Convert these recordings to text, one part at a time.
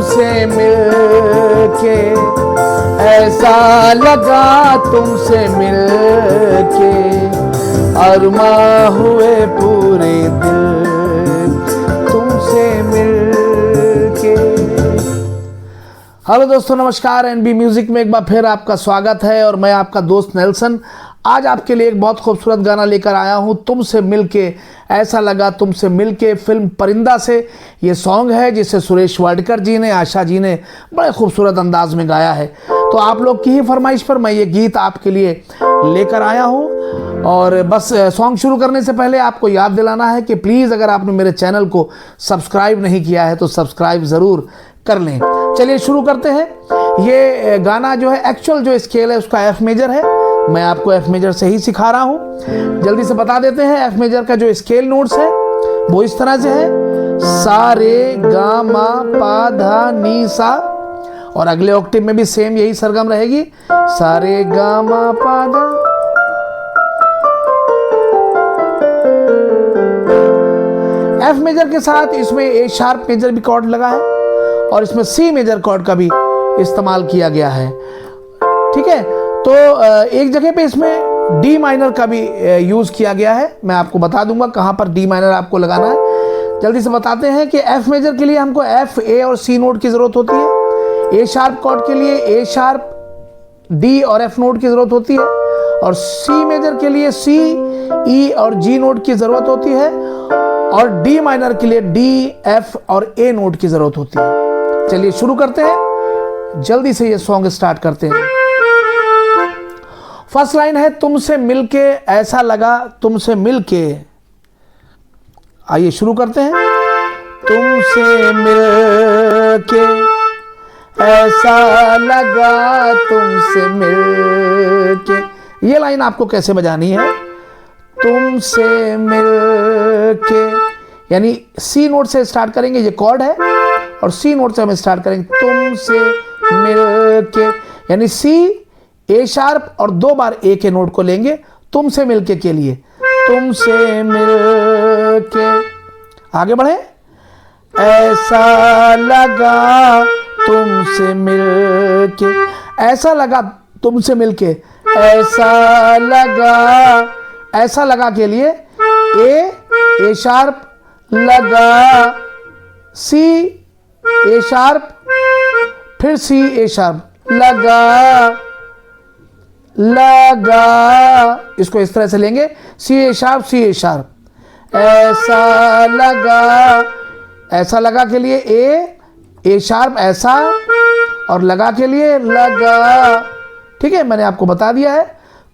तुमसे मिलके ऐसा लगा, तुमसे मिलके अरमां हुए पूरे दिल, तुमसे मिलके। हेलो दोस्तों, नमस्कार। एनबी म्यूजिक में एक बार फिर आपका स्वागत है और मैं आपका दोस्त नेल्सन आज आपके लिए एक बहुत खूबसूरत गाना लेकर आया हूँ, तुमसे मिलके ऐसा लगा, तुमसे मिलके। फिल्म परिंदा से ये सॉन्ग है जिसे सुरेश वाडकर जी ने, आशा जी ने बड़े खूबसूरत अंदाज में गाया है। तो आप लोग की ही फरमाइश पर मैं ये गीत आपके लिए लेकर आया हूँ। और बस सॉन्ग शुरू करने से पहले आपको याद दिलाना है कि प्लीज़ अगर आपने मेरे चैनल को सब्सक्राइब नहीं किया है तो सब्सक्राइब ज़रूर कर लें। चलिए शुरू करते हैं। ये गाना जो है, एक्चुअल जो स्केल है उसका एफ मेजर है। मैं आपको एफ मेजर से ही सिखा रहा हूँ। जल्दी से बता देते हैं, एफ मेजर का जो स्केल नोट्स है वो इस तरह से है, सा रे गा मा पा धा नी सा। और अगले ऑक्टेव में भी सेम यही सरगम रहेगी, सा रे गा मा पा धा। एफ मेजर के साथ इसमें ए शार्प मेजर भी कॉर्ड लगा है और इसमें सी मेजर कॉर्ड का भी इस्तेमाल किया गया है। ठीक है, तो एक जगह पे इसमें डी माइनर का भी यूज़ किया गया है। मैं आपको बता दूंगा कहाँ पर डी माइनर आपको लगाना है। जल्दी से बताते हैं कि एफ मेजर के लिए हमको एफ, ए और सी नोट की ज़रूरत होती है। ए शार्प कॉर्ड के लिए ए शार्प, डी और एफ नोट की ज़रूरत होती है। और सी मेजर के लिए सी, ई और जी नोट की ज़रूरत होती है। और डी माइनर के लिए डी, एफ और ए नोट की ज़रूरत होती है। चलिए शुरू करते हैं, जल्दी से ये सॉन्ग स्टार्ट करते हैं। फर्स्ट लाइन है, तुमसे मिलके ऐसा लगा, तुमसे मिलके। आइए शुरू करते हैं। तुमसे मिलके ऐसा लगा, तुमसे मिलके। ये लाइन आपको कैसे बजानी है, तुमसे मिलके, यानी सी नोट से स्टार्ट करेंगे, ये कॉर्ड है, और सी नोट से हम स्टार्ट करेंगे, तुमसे मिलके, यानी सी, ए शार्प और 2 बार ए के नोट को लेंगे तुमसे मिलके के लिए, तुमसे मिलके। आगे बढ़े, ऐसा लगा तुमसे मिलके, ऐसा लगा तुमसे मिलके, ऐसा लगा, ऐसा लगा के लिए ए शार्प लगा, सी, ए शार्प, फिर सी, ए शार्प, लगा, लगा, इसको इस तरह से लेंगे, सी ए शार्प, सी ए शार्प, ऐसा लगा, ऐसा लगा के लिए ए शार्प ऐसा, और लगा के लिए लगा। ठीक है, मैंने आपको बता दिया है।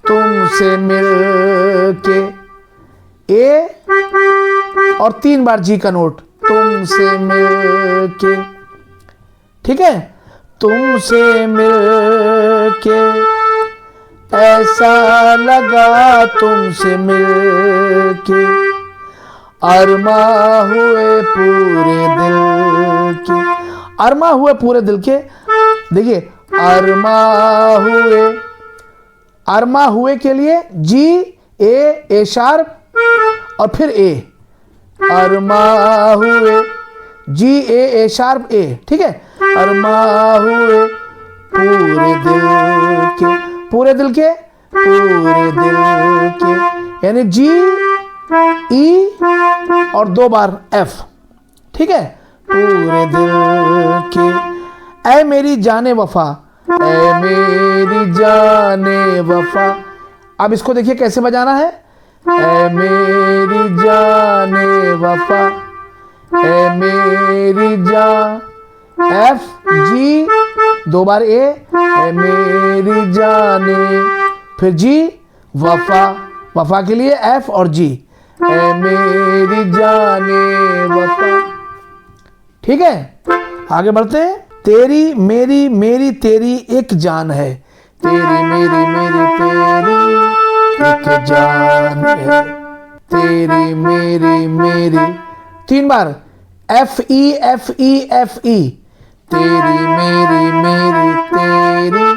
तुमसे मिलके ए और 3 बार जी का नोट, तुमसे मिलके। ठीक है, तुमसे मिलके ऐसा लगा, तुमसे मिलके अरमां हुए पूरे दिल के। अरमां हुए पूरे दिल के, देखिए अरमां हुए, अरमां हुए के लिए जी, ए शार्प और फिर ए, अरमां हुए, जी, ए शार्प, ए। ठीक है, अरमां हुए पूरे दिल के, पूरे दिल के, पूरे दिल के, यानी जी, ई और 2 बार एफ। ठीक है, पूरे दिल के। ऐ मेरी जाने वफा, ऐ मेरी जाने वफा। अब इसको देखिए कैसे बजाना है, ऐ मेरी जाने वफा, ऐ मेरी जान, एफ, जी, 2 बार ए, ऐ मेरी जाने, फिर जी, वफा, वफा के लिए एफ और जी, ऐ मेरी जाने वफा। ठीक है, आगे बढ़ते हैं। तेरी मेरी मेरी तेरी एक जान है, तेरी मेरी मेरी तेरी एक जान है, तेरी मेरी मेरी। 3 बार, F E F E F E, तेरी मेरी मेरी तेरी।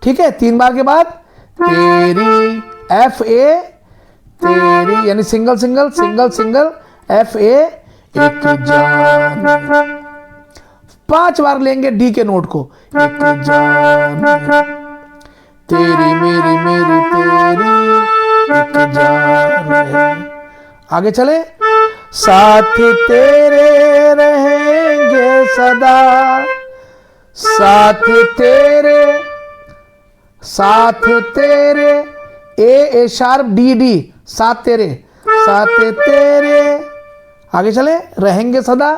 ठीक है, 3 बार के बाद तेरी, एफ ए, तेरी, यानी single single single single, F A, एक जान। 5 बार लेंगे डी के नोट को। एक जान है तेरी मेरी मेरी तेरी एक जान है। आगे चले, साथ तेरे रहेंगे सदा, साथ तेरे ए शार्प डी डी, साथ तेरे, साथ तेरे। आगे चले, रहेंगे सदा,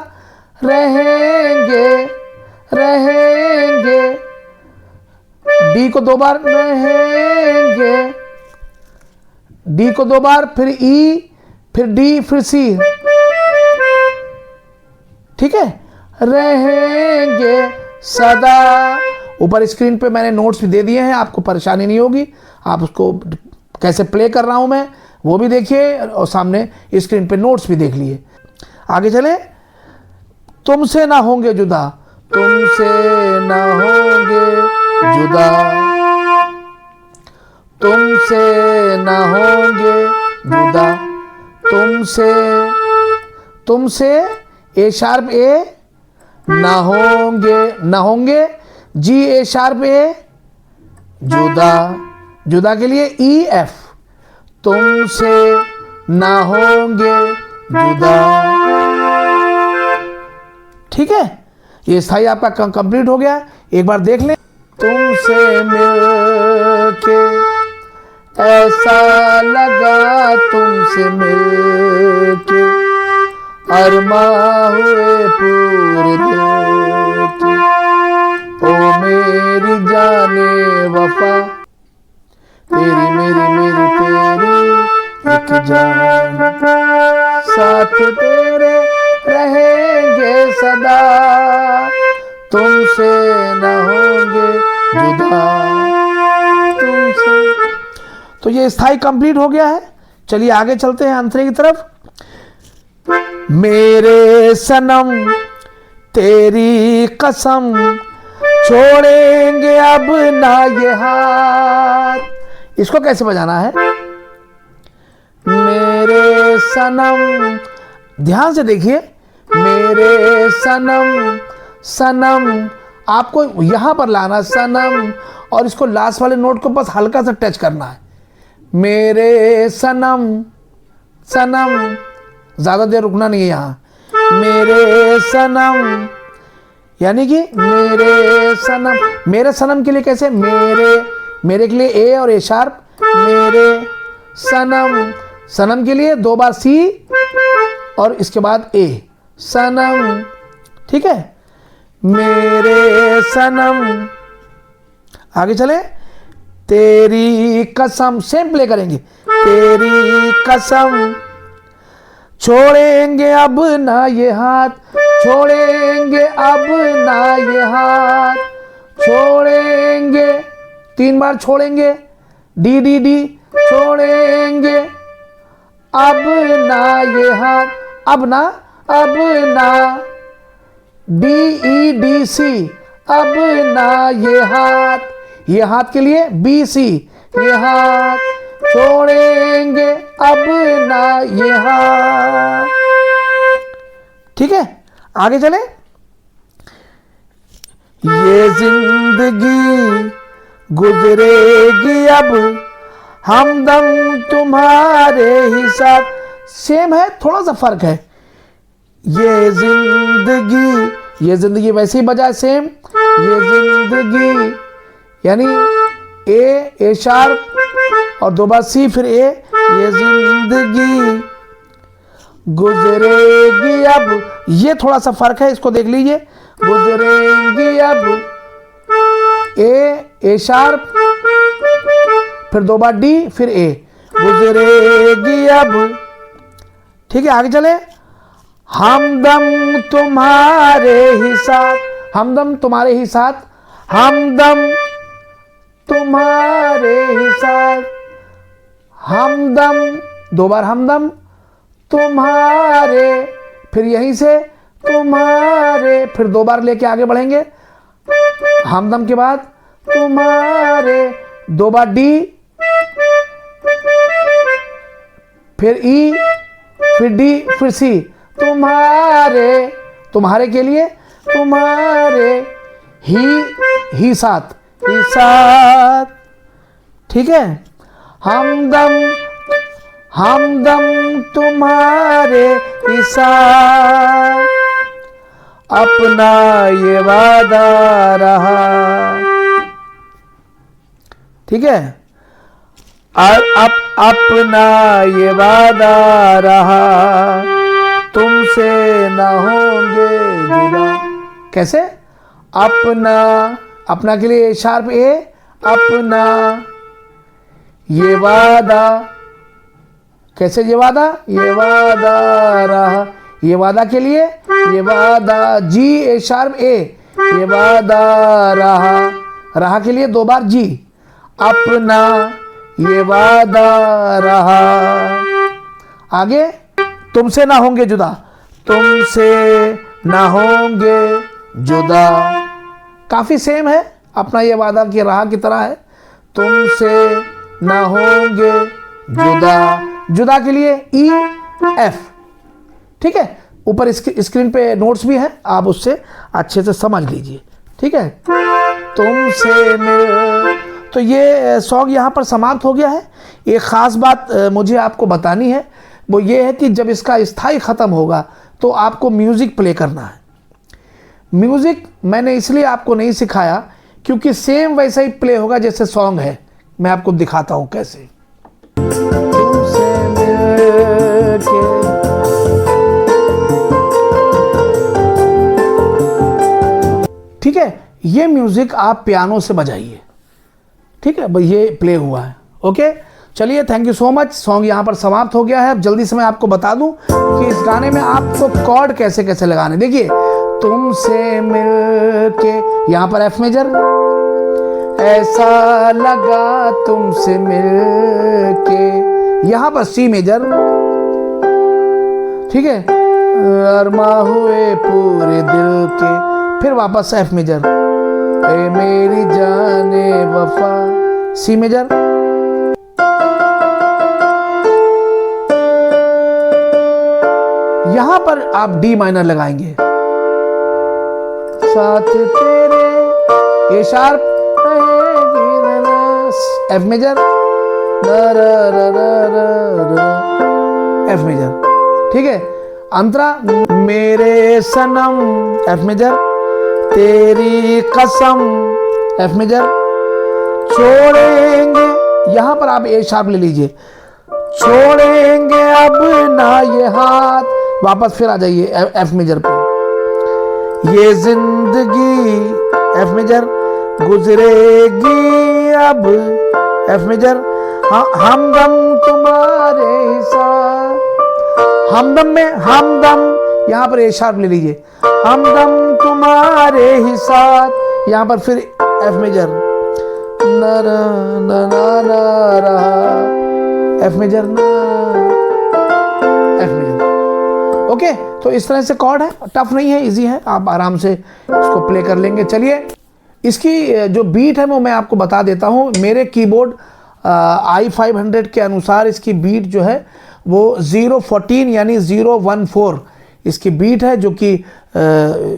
रहेंगे रहेंगे, डी को 2 बार, रहेंगे, डी को 2 बार, फिर ई, फिर डी, फिर सी। ठीक है, रहेंगे सदा। ऊपर स्क्रीन पे मैंने नोट्स भी दे दिए हैं, आपको परेशानी नहीं होगी। आप उसको कैसे प्ले कर रहा हूं मैं वो भी देखिए, और सामने स्क्रीन पे नोट्स भी देख लिए। आगे चले, तुमसे ना होंगे जुदा, तुमसे ना होंगे जुदा, तुमसे ना होंगे जुदा, तुमसे, तुमसे ए शार्प ए, ना होंगे, ना होंगे जी ए शार्प ए, जुदा, जुदा के लिए ई एफ, तुमसे ना होंगे जुदा। ठीक है, ये स्थाई आपका कंप्लीट हो गया। एक बार देख लें, तुमसे मिलके ऐसा लगा, तुमसे मिलके अरमां हुए पूरे दिल के, ओ मेरी जाने वफा तेरी मेरी मेरी तेरी एक जान, साथ तेरे रहेंगे सदा, तुमसे न होंगे जुदा, तुमसे। तो ये स्थाई कंप्लीट हो गया है। चलिए आगे चलते हैं अंतरे की तरफ। मेरे सनम तेरी कसम छोड़ेंगे अब ना ये हाथ। इसको कैसे बजाना है? मेरे सनम, ध्यान से देखिए, मेरे सनम, सनम आपको यहां पर लाना सनम, और इसको लास्ट वाले नोट को बस हल्का सा टच करना है। मेरे सनम, सनम, ज्यादा देर रुकना नहीं है यहां। मेरे सनम, यानी कि मेरे सनम, मेरे सनम के लिए कैसे? मेरे के लिए ए और ए शार्प, मेरे सनम, सनम के लिए 2 बार सी और इसके बाद ए, सनम। ठीक है, मेरे सनम। आगे चले, तेरी कसम, सेम प्ले करेंगे। तेरी कसम छोड़ेंगे अब ना ये हाथ, छोड़ेंगे अब ना ये हाथ, छोड़ेंगे, 3 बार छोड़ेंगे, डी डी डी, छोड़ेंगे अब ना ये हाथ, अब ना, अब ना, डी ई डी सी, अब ना ये हाथ, ये हाथ के लिए बी सी, ये हाथ, छोड़ेंगे अब ना ये हाथ। ठीक है, आगे चले। ये जिंदगी गुजरेगी अब हमदम तुम्हारे ही साथ, सेम है, थोड़ा सा फर्क है। ये जिंदगी वैसे ही बजा सेम। ये जिंदगी यानी ए शार्प और 2 बार सी फिर ए। ये जिंदगी गुजरेगी अब, ये थोड़ा सा फर्क है, इसको देख लीजिए। गुजरेगी अब, ए शार्प फिर 2 बार डी फिर ए, गुजरेगी अब। ठीक है, आगे चले। हमदम तुम्हारे ही साथ, हमदम तुम्हारे ही साथ, हमदम तुम्हारे ही साथ, हमदम 2 बार हमदम, तुम्हारे, फिर यहीं से तुम्हारे, फिर 2 बार लेके आगे बढ़ेंगे। हमदम के बाद तुम्हारे, 2 बार डी, फिर ई, फिर डी, फिर सी, तुम्हारे, तुम्हारे के लिए तुम्हारे ही साथ, ही साथ, ठीक है। हमदम तुम्हारे ही साथ, अपना ये वादा रहा, ठीक है। अपना ये वादा रहा, तुमसे ना होंगे जुदा। कैसे? अपना के लिए शार्प ए, अपना ये वादा, कैसे ये वादा? ये वादा रहा, ये वादा के लिए ये वादा, जी ए शार्प ए, ये वादा रहा, रहा के लिए 2 बार जी, अपना ये वादा रहा। आगे, तुमसे ना होंगे जुदा, तुमसे ना होंगे जुदा, काफी सेम है, अपना ये वादा की रहा की तरह है। तुमसे ना होंगे जुदा, जुदा के लिए ई एफ, ठीक है। ऊपर स्क्रीन पे नोट्स भी हैं, आप उससे अच्छे से समझ लीजिए, ठीक है। तुमसे मिल, तो ये सॉन्ग यहाँ पर समाप्त हो गया है। एक ख़ास बात मुझे आपको बतानी है, वो ये है कि जब इसका स्थाई ख़त्म होगा तो आपको म्यूज़िक प्ले करना है। म्यूज़िक मैंने इसलिए आपको नहीं सिखाया क्योंकि सेम वैसा ही प्ले होगा जैसे सॉन्ग है। मैं आपको दिखाता हूँ कैसे। तुमसे मिलके ठीक है, ये म्यूजिक आप पियानो से बजाइए, ठीक है। भाई ये प्ले हुआ है, ओके। चलिए, thank you so much. Song यहाँ पर समाप्त हो गया है। अब जल्दी से मैं आपको बता दूं कि इस गाने में आपको कॉर्ड कैसे कैसे लगाने। देखिए, तुमसे मिलके यहाँ पर एफ मेजर, ऐसा लगा तुमसे मिलके यहाँ पर सी मेजर, ठीक है। अरमा हुए पूरे दिल के, फिर वापस एफ मेजर, ए मेरी जाने वफा, सी मेजर, यहां पर आप डी माइनर लगाएंगे, साथ तेरे, A sharp, F major, F major, ठीक है। अंतरा, मेरे सनम, एफ मेजर, तेरी कसम, एफ मेजर, छोड़ेंगे, यहां पर आप ए शार्प ले लीजिए, छोड़ेंगे अब ना ये हाथ, वापस फिर आ जाइए एफ मेजर पे, ये जिंदगी, एफ मेजर, गुजरेगी अब, एफ मेजर, हमदम तुम्हारे साथ, हमदम में हमदम, यहां पर ए शार्प ले लीजिए, हमदम तुम्हारे ही साथ, यहां पर फिर F major, F major, F major, okay. तो इस तरह से कॉर्ड है, टफ नहीं है, इजी है, आप आराम से इसको प्ले कर लेंगे। चलिए, इसकी जो बीट है वो मैं आपको बता देता हूँ। मेरे कीबोर्ड i500 के अनुसार इसकी बीट जो है वो 014 यानी 014 इसकी बीट है, जो कि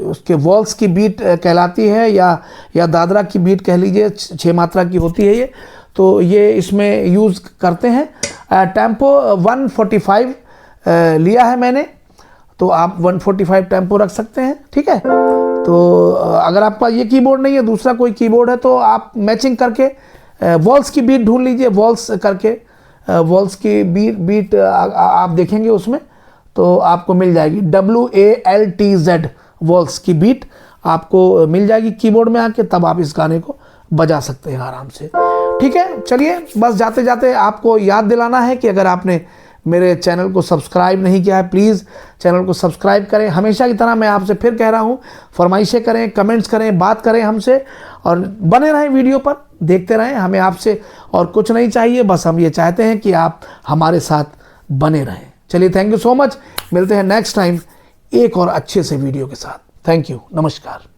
उसके वॉल्स की बीट कहलाती है, या दादरा की बीट कह लीजिए, 6 मात्रा की होती है ये। तो ये इसमें यूज़ करते हैं। टेम्पो 145 लिया है मैंने, तो आप 145 टेम्पो रख सकते हैं, ठीक है। तो अगर आपका ये कीबोर्ड नहीं है, दूसरा कोई कीबोर्ड है, तो आप मैचिंग करके वॉल्स की बीट ढूंढ लीजिए, वॉल्स करके वॉल्स की बीट आप देखेंगे उसमें, तो आपको मिल जाएगी WALTZ वॉल्स की बीट आपको मिल जाएगी कीबोर्ड में आके, तब आप इस गाने को बजा सकते हैं आराम से, ठीक है। चलिए, बस जाते जाते आपको याद दिलाना है कि अगर आपने मेरे चैनल को सब्सक्राइब नहीं किया है, प्लीज़ चैनल को सब्सक्राइब करें। हमेशा की तरह मैं आपसे फिर कह रहा हूँ, फरमाइशें करें, कमेंट्स करें, बात करें हमसे, और बने रहें वीडियो पर, देखते रहें। हमें आपसे और कुछ नहीं चाहिए, बस हम ये चाहते हैं कि आप हमारे साथ बने रहें। चलिए, थैंक यू सो मच। मिलते हैं नेक्स्ट टाइम एक और अच्छे से वीडियो के साथ। थैंक यू, नमस्कार।